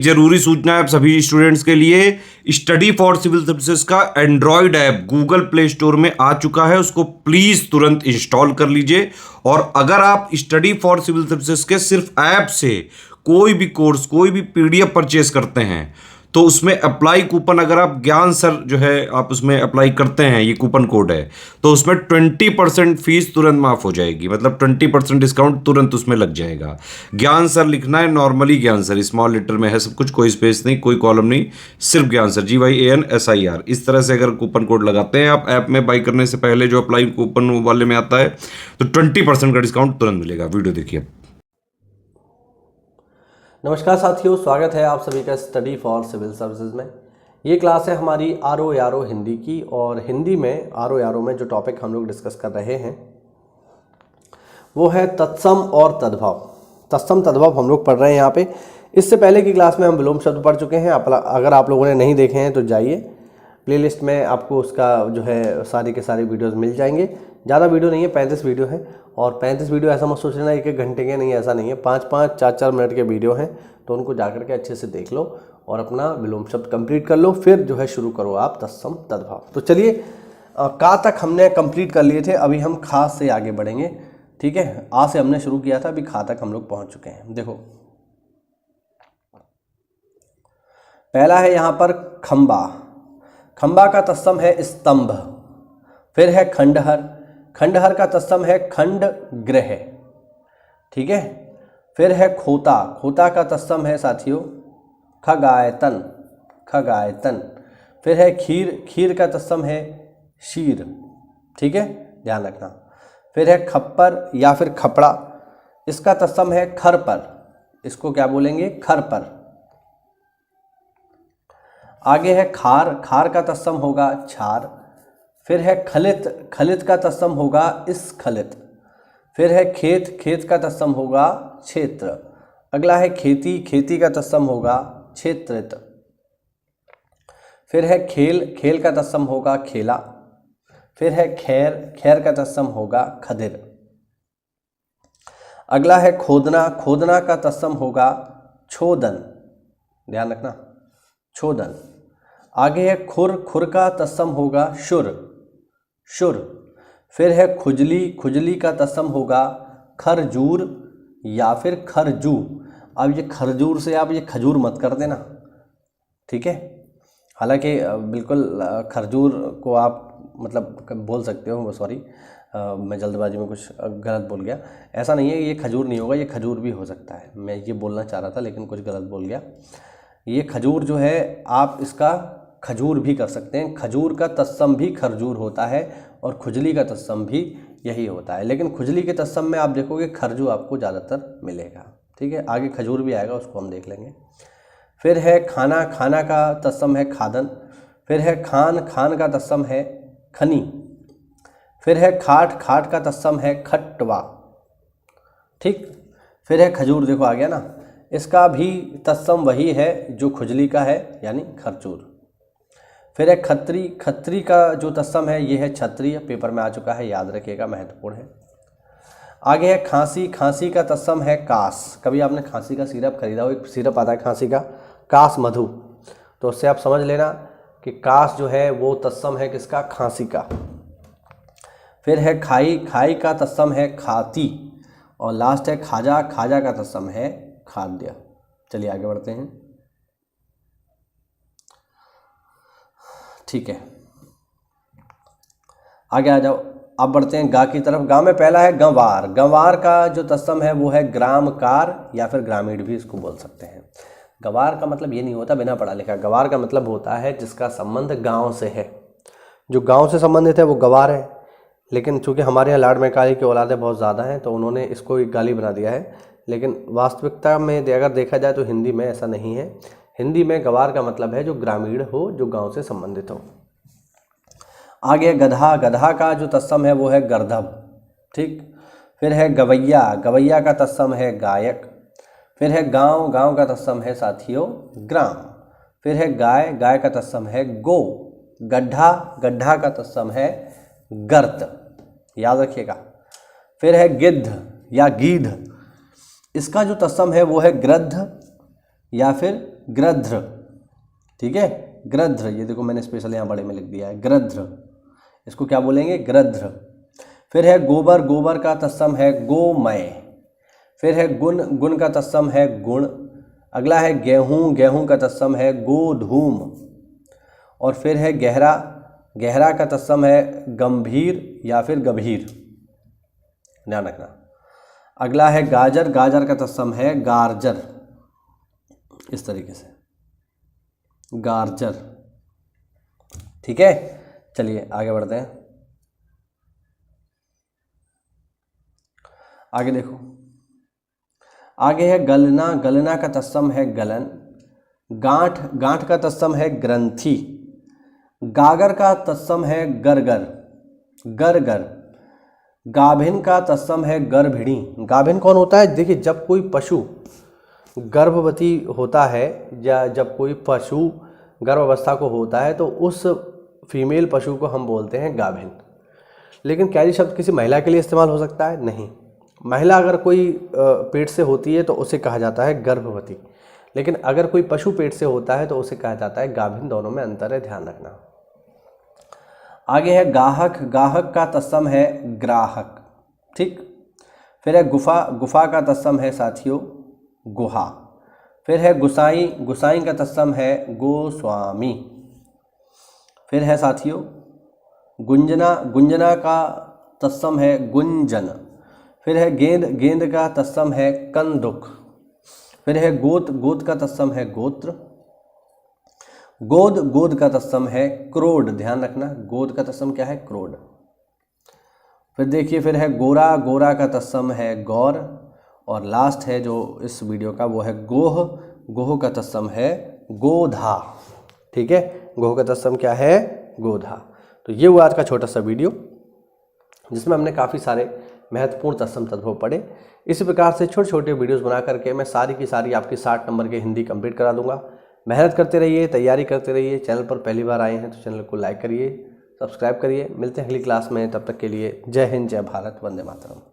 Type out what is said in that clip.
जरूरी सूचना है आप सभी स्टूडेंट्स के लिए, स्टडी फॉर सिविल सर्विसेज का Android app Google play store में आ चुका है, उसको प्लीज तुरंत इंस्टॉल कर लीजिए। और अगर आप स्टडी फॉर सिविल सर्विसेज के सिर्फ ऐप से कोई भी कोर्स, कोई भी पीडीएफ परचेस करते हैं तो उसमें अप्लाई कूपन, अगर आप ज्ञान सर जो है आप उसमें अप्लाई करते हैं, ये कूपन कोड है, तो उसमें 20% फीस तुरंत माफ हो जाएगी, मतलब 20% डिस्काउंट तुरंत उसमें लग जाएगा। ज्ञान सर लिखना है, नॉर्मली ज्ञान सर स्मॉल लेटर में है सब कुछ, कोई स्पेस नहीं, कोई कॉलम नहीं, सिर्फ ज्ञान सर, GYANSIR। इस तरह से अगर कूपन कोड लगाते हैं आप ऐप में बाई करने से पहले, जो अप्लाई कूपन वाले में आता है, तो 20% का डिस्काउंट तुरंत मिलेगा। वीडियो देखिए। नमस्कार साथियों, स्वागत है आप सभी का स्टडी फॉर सिविल सर्विसेज में। ये क्लास है हमारी आरो यारो हिंदी की, और हिंदी में आरो यारो में जो टॉपिक हम लोग डिस्कस कर रहे हैं वो है तत्सम और तद्भव। तत्सम तद्भव हम लोग पढ़ रहे हैं यहाँ पे। इससे पहले की क्लास में हम विलोम शब्द पढ़ चुके हैं। अगर आप लोगों ने नहीं देखे हैं तो जाइए प्लेलिस्ट में, आपको उसका जो है सारी के सारे वीडियोस मिल जाएंगे। ज़्यादा वीडियो नहीं है, 35 वीडियो है, और 35 वीडियो ऐसा मत सोच लेना एक घंटे के, नहीं, ऐसा नहीं है, 5-5, 4-4 मिनट के वीडियो हैं। तो उनको जाकर के अच्छे से देख लो और अपना विलोम शब्द कंप्लीट कर लो, फिर जो है शुरू करो आप तत्सम तद्भव। तो चलिए, का तक हमने कंप्लीट कर लिए थे, अभी हम खा से आगे बढ़ेंगे। ठीक है, आ से हमने शुरू किया था, अभी खा तक हम लोग पहुँच चुके हैं। देखो, पहला है यहाँ पर खंबा। खंबा का तत्सम है स्तंभ। फिर है खंडहर। खंडहर का तत्सम है खंड गृह। ठीक है, फिर है खोता। खोता का तत्सम है साथियों खगायतन। खगायतन। फिर है खीर। खीर का तत्सम है शीर। ठीक है, ध्यान रखना। फिर है खप्पर या फिर खपड़ा, इसका तत्सम है खरपर। इसको क्या बोलेंगे? खरपर। आगे है खार। खार का तत्सम होगा छार। फिर है खलित। खलित का तत्सम होगा स्खलित। फिर है खेत। खेत का तत्सम होगा क्षेत्र। अगला है खेती। खेती का तत्सम होगा क्षेत्रित। फिर है खेल। खेल का तत्सम होगा खेला। फिर है खैर। खैर का तत्सम होगा खदिर। अगला है खोदना। खोदना का तत्सम होगा छोदन। ध्यान रखना, छोदन। आगे है खुर। खुर का तत्सम होगा शुर। शुर। फिर है खुजली। खुजली का तत्सम होगा खरजूर या फिर खरजू। अब ये खरजूर से आप ये खजूर मत कर देना, ठीक है। हालांकि बिल्कुल खरजूर को आप मतलब बोल सकते हो, सॉरी मैं जल्दबाजी में कुछ गलत बोल गया। ऐसा नहीं है, ये खजूर नहीं होगा, ये खजूर भी हो सकता है। मैं ये बोलना चाह रहा था लेकिन कुछ गलत बोल गया। ये खजूर जो है आप इसका खजूर भी कर सकते हैं। खजूर का तत्सम भी खरजूर होता है और खुजली का तत्सम भी यही होता है, लेकिन खुजली के तत्सम में आप देखोगे खरजू आपको ज़्यादातर मिलेगा। ठीक है, आगे खजूर भी आएगा, उसको हम देख लेंगे। फिर है खाना। खाना का तत्सम है खादन। फिर है खान। खान का तत्सम है खनी। फिर है खाट। खाट का तत्सम है खट्टवा। ठीक, फिर है खजूर। देखो आ गया ना, इसका भी तत्सम वही है जो खुजली का है, यानी खरचूर। फिर है खत्री। खत्री का जो तत्सम है ये है क्षत्रिय, पेपर में आ चुका है, याद रखिएगा, महत्वपूर्ण है। आगे है खांसी। खांसी का तत्सम है कास। कभी आपने खांसी का सिरप खरीदा हो, एक सिरप आता है खांसी का, कास मधु, तो उससे आप समझ लेना कि कास जो है वो तत्सम है किसका? खांसी का। फिर है खाई। खाई का तत्सम है खाती। और लास्ट है खाजा। खाजा का तत्सम है खाद्य। चलिए आगे बढ़ते हैं। ठीक है, आगे आ जाओ। अब बढ़ते हैं गा की तरफ। गा में पहला है गंवार। गंवार का जो तत्सम है वो है ग्रामकार या फिर ग्रामीण भी इसको बोल सकते हैं। गंवार का मतलब ये नहीं होता बिना पढ़ा लिखा। गंवार का मतलब होता है जिसका संबंध गांव से है, जो गांव से संबंधित है वो गंवार है। लेकिन चूंकि हमारे यहाँ लाड मैकाली की औलादें बहुत ज़्यादा हैं तो उन्होंने इसको एक गाली बना दिया है, लेकिन वास्तविकता में अगर देखा जाए तो हिंदी में ऐसा नहीं है। हिंदी में गंवार का मतलब है जो ग्रामीण हो, जो गांव से संबंधित हो। आगे गधा। गधा का जो तत्सम है वो है गर्दभ। ठीक, फिर है गवैया। गवैया का तत्सम है गायक। फिर है गांव। गांव का तत्सम है साथियों ग्राम। फिर है गाय। गाय का तत्सम है गो। गड्ढा। गड्ढा का तत्सम है गर्त, याद रखिएगा। फिर है गिद्ध या गीध, इसका जो तत्सम है वो है गृद्ध या फिर गृध्र, ठीक है, गृध्र, ये देखो मैंने स्पेशल यहाँ बड़े में लिख दिया है, गृध्र, इसको क्या बोलेंगे, गृध्र। फिर है गोबर, गोबर का तत्सम है गोमय। फिर है गुण, गुण का तत्सम है गुण। अगला है गेहूं, गेहूं का तत्सम है गोधूम। और फिर है गहरा, गहरा का तत्सम है गंभीर या फिर गंभीर, ध्यान रखना। अगला है गाजर, गाजर का तत्सम है गार्जर, इस तरीके से गार्जर, ठीक है। चलिए आगे बढ़ते हैं। आगे देखो, आगे है गलना, गलना का तत्सम है गलन। गांठ, गांठ का तत्सम है ग्रंथि। गागर का तत्सम है गरगर, गरगर। गाभिन का तत्सम है गर्भिणी। गाभिन कौन होता है, देखिए जब कोई पशु गर्भवती होता है या जब कोई पशु गर्भावस्था को होता है तो उस फीमेल पशु को हम बोलते हैं गाभिन। लेकिन क्या ये शब्द किसी महिला के लिए इस्तेमाल हो सकता है, नहीं। महिला अगर कोई पेट से होती है तो उसे कहा जाता है गर्भवती, लेकिन अगर कोई पशु पेट से होता है तो उसे कहा जाता है गाभिन। दोनों में अंतर है, ध्यान रखना। आगे है गाहक, गाहक का तत्सम है ग्राहक, ठीक। फिर है गुफा, गुफा का तत्सम है साथियों गुहा। फिर है गुसाई, गुसाई का तत्सम है गोस्वामी। फिर है साथियों गुंजना, गुंजना का तत्सम है गुंजन। फिर है गेंद, गेंद का तत्सम है कंदुक। फिर है गोत, गोत का तत्सम है गोत्र। गोद, गोद का तत्सम है क्रोड, ध्यान रखना, गोद का तत्सम क्या है, क्रोड। फिर देखिए, फिर है गोरा, गोरा का तत्सम है गौर। और लास्ट है जो इस वीडियो का वो है गोह, गोह का तत्सम है गोधा, ठीक है। गोह का तत्सम क्या है, गोधा। तो ये हुआ आज का छोटा सा वीडियो जिसमें हमने काफ़ी सारे महत्वपूर्ण तत्सम तद्भव पढ़े। इसी प्रकार से छोटे छोटे वीडियोस बना करके मैं सारी की सारी आपकी 60 नंबर के हिंदी कंप्लीट करा दूंगा। मेहनत करते रहिए, तैयारी करते रहिए। चैनल पर पहली बार आए हैं तो चैनल को लाइक करिए, सब्सक्राइब करिए। मिलते हैं अगली क्लास में, तब तक के लिए जय हिंद, जय भारत, वंदे मातरम।